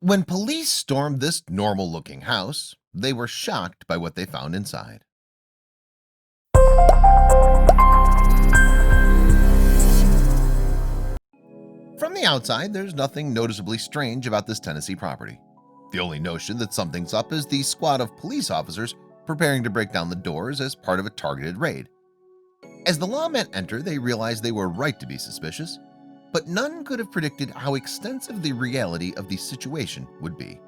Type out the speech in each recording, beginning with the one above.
When police stormed this normal-looking house, they were shocked by what they found inside. From the outside, there's nothing noticeably strange about this Tennessee property. The only notion that something's up is the squad of police officers preparing to break down the doors as part of a targeted raid. As the lawmen enter, they realize they were right to be suspicious, but none could have predicted how extensive the reality of the situation would be.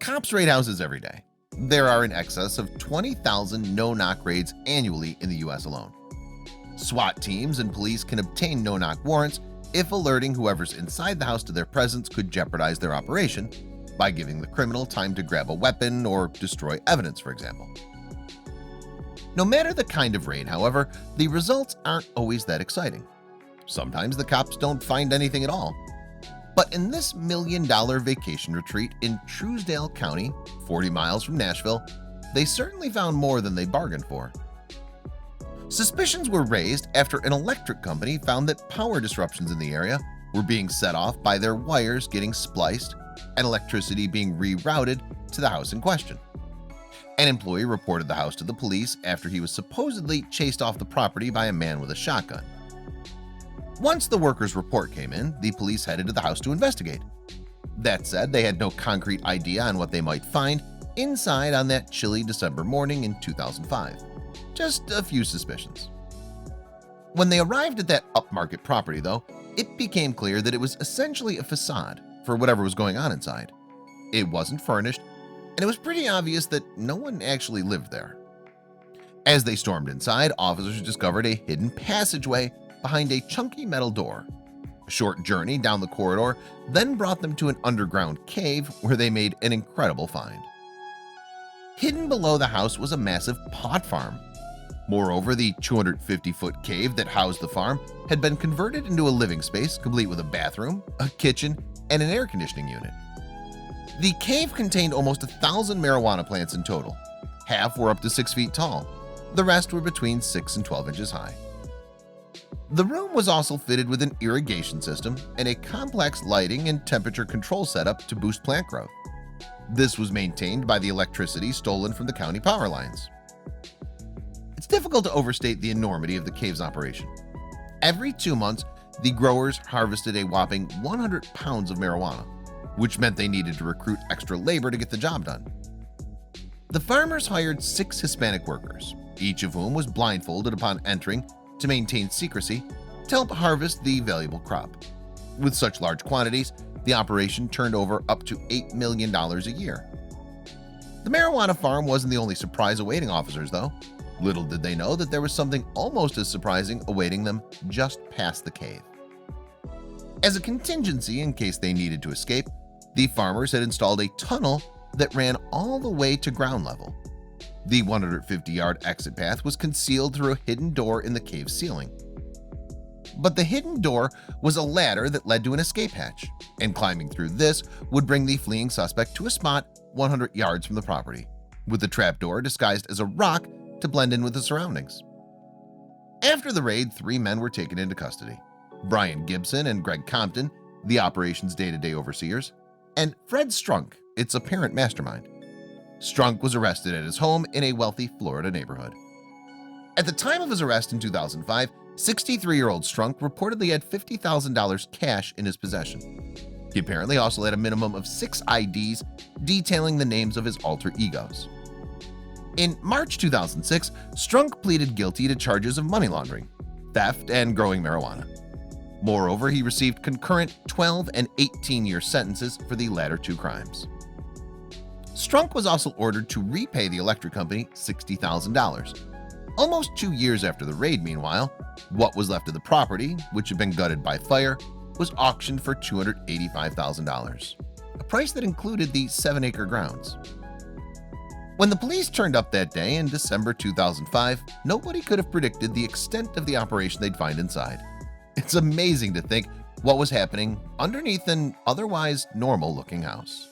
Cops raid houses every day. There are in excess of 20,000 no-knock raids annually in the US alone. SWAT teams and police can obtain no-knock warrants if alerting whoever's inside the house to their presence could jeopardize their operation by giving the criminal time to grab a weapon or destroy evidence, for example. No matter the kind of raid, however, the results aren't always that exciting. Sometimes the cops don't find anything at all. But in this million-dollar vacation retreat in Truesdale County, 40 miles from Nashville, they certainly found more than they bargained for. Suspicions were raised after an electric company found that power disruptions in the area were being set off by their wires getting spliced and electricity being rerouted to the house in question. An employee reported the house to the police after he was supposedly chased off the property by a man with a shotgun. Once the worker's report came in, the police headed to the house to investigate. That said, they had no concrete idea on what they might find inside on that chilly December morning in 2005. Just a few suspicions. When they arrived at that upmarket property, though, it became clear that it was essentially a facade for whatever was going on inside. It wasn't furnished, and it was pretty obvious that no one actually lived there. As they stormed inside, officers discovered a hidden passageway behind a chunky metal door. A short journey down the corridor then brought them to an underground cave where they made an incredible find. Hidden below the house was a massive pot farm. Moreover, the 250-foot cave that housed the farm had been converted into a living space complete with a bathroom, a kitchen, and an air conditioning unit. The cave contained almost 1,000 marijuana plants in total. Half were up to 6 feet tall. The rest were between 6 and 12 inches high. The room was also fitted with an irrigation system and a complex lighting and temperature control setup to boost plant growth. This was maintained by the electricity stolen from the county power lines. It's difficult to overstate the enormity of the cave's operation. Every 2 months, the growers harvested a whopping 100 pounds of marijuana, which meant they needed to recruit extra labor to get the job done. The farmers hired 6 Hispanic workers, each of whom was blindfolded upon entering to maintain secrecy to help harvest the valuable crop. With such large quantities, the operation turned over up to $8 million a year. The marijuana farm wasn't the only surprise awaiting officers, though. Little did they know that there was something almost as surprising awaiting them just past the cave. As a contingency in case they needed to escape, the farmers had installed a tunnel that ran all the way to ground level. The 150-yard exit path was concealed through a hidden door in the cave ceiling. But the hidden door was a ladder that led to an escape hatch, and climbing through this would bring the fleeing suspect to a spot 100 yards from the property, with the trapdoor disguised as a rock to blend in with the surroundings. After the raid, 3 men were taken into custody: Brian Gibson and Greg Compton, the operation's day-to-day overseers, and Fred Strunk, its apparent mastermind. Strunk was arrested at his home in a wealthy Florida neighborhood. At the time of his arrest in 2005, 63-year-old Strunk reportedly had $50,000 cash in his possession. He apparently also had a minimum of 6 IDs detailing the names of his alter egos. In March 2006, Strunk pleaded guilty to charges of money laundering, theft, and growing marijuana. Moreover, he received concurrent 12- and 18-year sentences for the latter 2 crimes. Strunk was also ordered to repay the electric company $60,000. Almost 2 years after the raid, meanwhile, what was left of the property, which had been gutted by fire, was auctioned for $285,000, a price that included the 7-acre grounds. When the police turned up that day in December 2005, nobody could have predicted the extent of the operation they'd find inside. It's amazing to think what was happening underneath an otherwise normal-looking house.